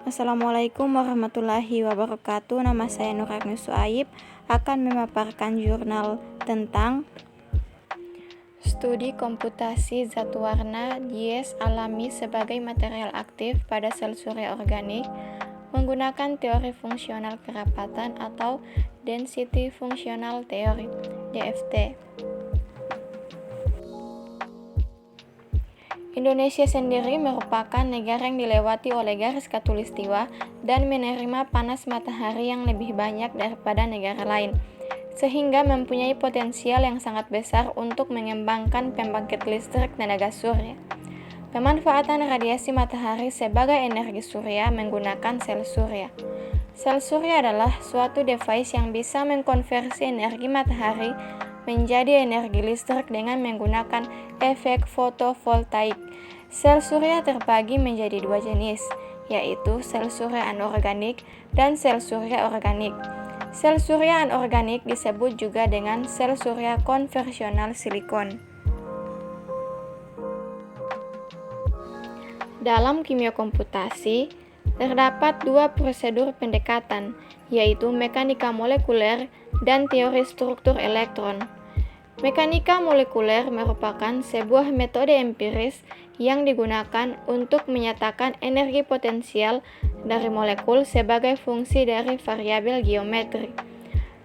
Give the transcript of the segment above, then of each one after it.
Assalamualaikum warahmatullahi wabarakatuh. Nama saya Nur Agnes Suaib akan memaparkan jurnal tentang studi komputasi zat warna dies alami sebagai material aktif pada sel surya organik menggunakan teori fungsional kerapatan atau density functional theory (DFT). Indonesia sendiri merupakan negara yang dilewati oleh garis khatulistiwa dan menerima panas matahari yang lebih banyak daripada negara lain, sehingga mempunyai potensial yang sangat besar untuk mengembangkan pembangkit listrik tenaga surya. Pemanfaatan radiasi matahari sebagai energi surya menggunakan sel surya. Sel surya adalah suatu device yang bisa mengkonversi energi matahari menjadi energi listrik dengan menggunakan efek fotovoltaik. Sel surya terbagi menjadi dua jenis, yaitu sel surya anorganik dan sel surya organik. Sel surya anorganik disebut juga dengan sel surya konvensional silikon. Dalam kimia komputasi, terdapat dua prosedur pendekatan, yaitu mekanika molekuler dan teori struktur elektron. Mekanika molekuler merupakan sebuah metode empiris yang digunakan untuk menyatakan energi potensial dari molekul sebagai fungsi dari variabel geometri.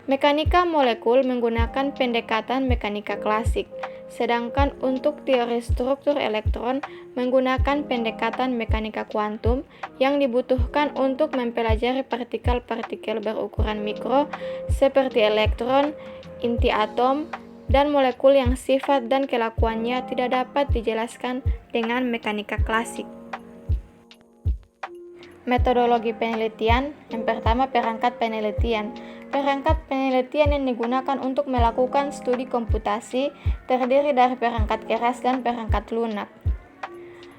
Mekanika molekul menggunakan pendekatan mekanika klasik, sedangkan untuk teori struktur elektron menggunakan pendekatan mekanika kuantum yang dibutuhkan untuk mempelajari partikel-partikel berukuran mikro seperti elektron, inti atom, dan molekul yang sifat dan kelakuannya tidak dapat dijelaskan dengan mekanika klasik. Metodologi penelitian. Yang pertama, perangkat penelitian. Perangkat penelitian yang digunakan untuk melakukan studi komputasi terdiri dari perangkat keras dan perangkat lunak.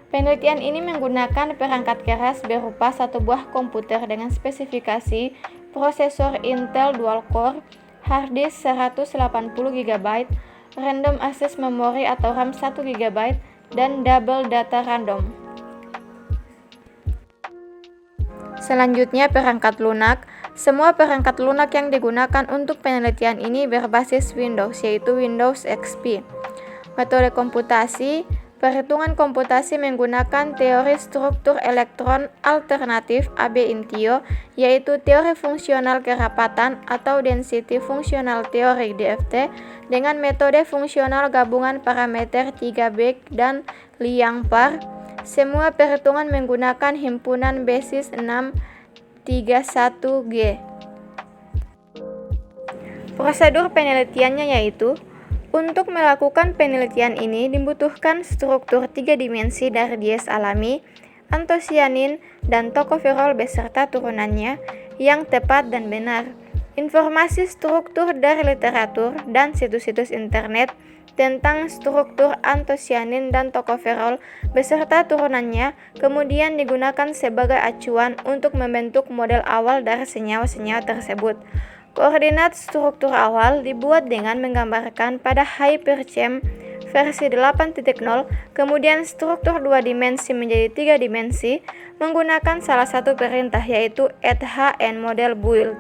Penelitian ini menggunakan perangkat keras berupa satu buah komputer dengan spesifikasi prosesor Intel dual core, hard disk 180 GB, random access memory atau RAM 1 GB, dan double data random. Selanjutnya, perangkat lunak. Semua perangkat lunak yang digunakan untuk penelitian ini berbasis Windows, yaitu Windows XP. Metode komputasi. Perhitungan komputasi menggunakan teori struktur elektron alternatif AB Intio, yaitu teori fungsional kerapatan atau density functional theory DFT, dengan metode fungsional gabungan parameter 3-bag dan Liang-Par. Semua perhitungan menggunakan himpunan basis 631G. Prosedur penelitiannya yaitu: untuk melakukan penelitian ini dibutuhkan struktur 3 dimensi dari dies alami, antosianin, dan tokoferol beserta turunannya yang tepat dan benar. Informasi struktur dari literatur dan situs-situs internet tentang struktur antosianin dan tokoferol beserta turunannya kemudian digunakan sebagai acuan untuk membentuk model awal dari senyawa-senyawa tersebut. Koordinat struktur awal dibuat dengan menggambarkan pada Hyperchem versi 8.0, kemudian struktur 2 dimensi menjadi 3 dimensi menggunakan salah satu perintah, yaitu add model build.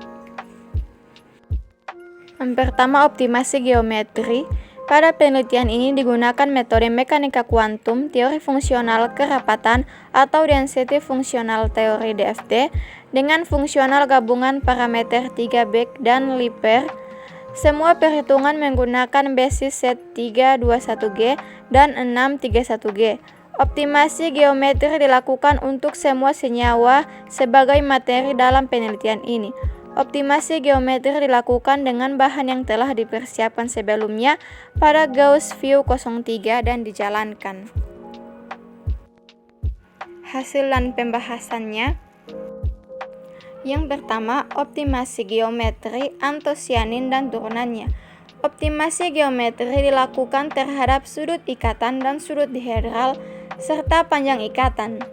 Yang pertama, optimasi geometri. Pada penelitian ini digunakan metode mekanika kuantum, teori fungsional kerapatan atau density functional theory DFT, dengan fungsional gabungan parameter 3-bag dan Liepер. Semua perhitungan menggunakan basis set 321G dan 631G. Optimasi geometri dilakukan untuk semua senyawa sebagai materi dalam penelitian ini. Optimasi geometri dilakukan dengan bahan yang telah dipersiapkan sebelumnya pada Gauss View 03 dan dijalankan. Hasil dan pembahasannya. Yang pertama, optimasi geometri antosianin dan turunannya. Optimasi geometri dilakukan terhadap sudut ikatan dan sudut dihedral serta panjang ikatan.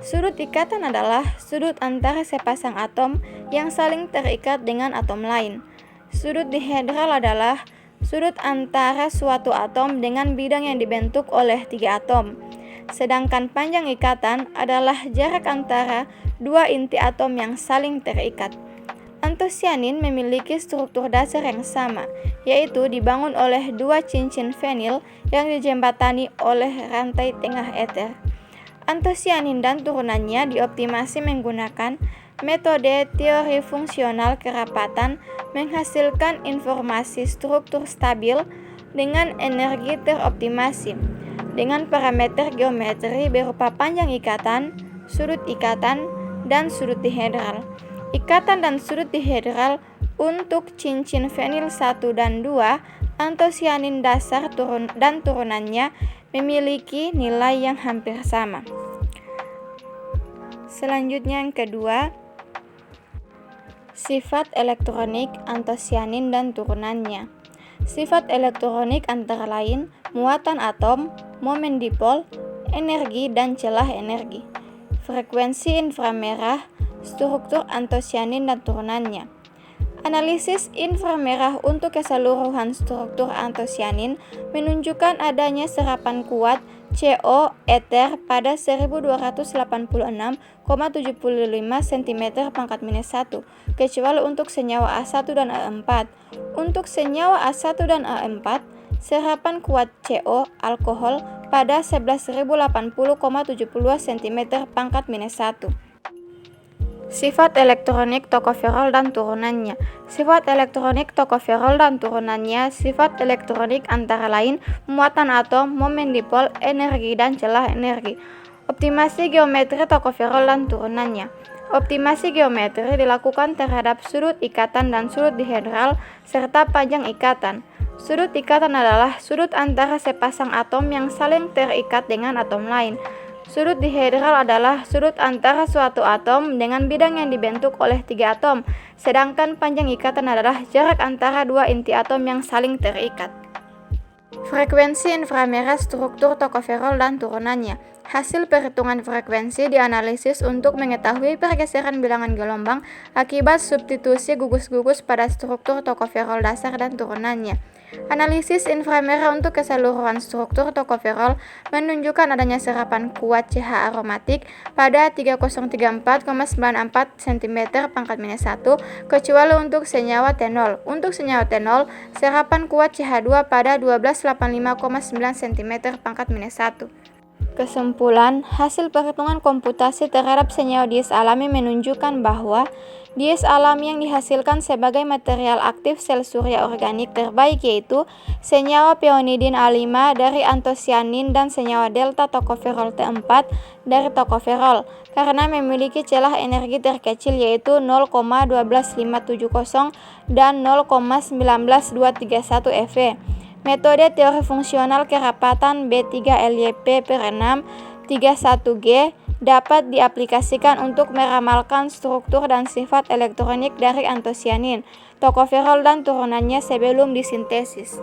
Sudut ikatan adalah sudut antara sepasang atom yang saling terikat dengan atom lain. Sudut dihedral adalah sudut antara suatu atom dengan bidang yang dibentuk oleh 3 atom. sedangkan panjang ikatan adalah jarak antara dua inti atom yang saling terikat. Antosianin memiliki struktur dasar yang sama, yaitu dibangun oleh dua cincin fenil yang dijembatani oleh rantai tengah eter. Antosianin dan turunannya dioptimasi menggunakan metode teori fungsional kerapatan menghasilkan informasi struktur stabil dengan energi teroptimasi, dengan parameter geometri berupa panjang ikatan, sudut ikatan, dan sudut dihedral. Ikatan dan sudut dihedral untuk cincin fenil 1 dan 2, antosianin dasar dan turunannya memiliki nilai yang hampir sama. Selanjutnya yang kedua, sifat elektronik antosianin dan turunannya. Sifat elektronik antara lain muatan atom, momen dipol, energi dan celah energi, frekuensi inframerah, struktur antosianin dan turunannya. Analisis inframerah untuk keseluruhan struktur antosianin menunjukkan adanya serapan kuat CO eter pada 1286,75 cm pangkat minus 1, kecuali untuk senyawa A1 dan A4. Untuk senyawa A1 dan A4, serapan kuat CO alkohol pada 11.080,70 cm pangkat minus 1. Sifat elektronik tokoferol dan turunannya. Sifat elektronik tokoferol dan turunannya. Sifat elektronik antara lain muatan atom, momen dipol, energi dan celah energi. Optimasi geometri tokoferol dan turunannya. Optimasi geometri dilakukan terhadap sudut ikatan dan sudut dihedral serta panjang ikatan. Sudut ikatan adalah sudut antara sepasang atom yang saling terikat dengan atom lain. Sudut dihedral adalah sudut antara suatu atom dengan bidang yang dibentuk oleh 3 atom, sedangkan panjang ikatan adalah jarak antara dua inti atom yang saling terikat. Frekuensi inframerah struktur tokoferol dan turunannya. Hasil perhitungan frekuensi dianalisis untuk mengetahui pergeseran bilangan gelombang akibat substitusi gugus-gugus pada struktur tokoferol dasar dan turunannya. Analisis inframerah untuk keseluruhan struktur tokoferol menunjukkan adanya serapan kuat CH aromatik pada 3034,94 cm pangkat minus 1, kecuali untuk senyawa T0. Untuk senyawa T0, serapan kuat CH2 pada 1285,9 cm pangkat minus 1. Kesimpulan, hasil perhitungan komputasi terhadap senyawa dies alami menunjukkan bahwa dies alami yang dihasilkan sebagai material aktif sel surya organik terbaik yaitu senyawa peonidin A5 dari antosianin dan senyawa delta tokoferol T4 dari tokoferol karena memiliki celah energi terkecil yaitu 0,12570 dan 0,19231 eV. Metode teori fungsional kerapatan B3LYP/6 31G dapat diaplikasikan untuk meramalkan struktur dan sifat elektronik dari antosianin, tokoferol dan turunannya sebelum disintesis.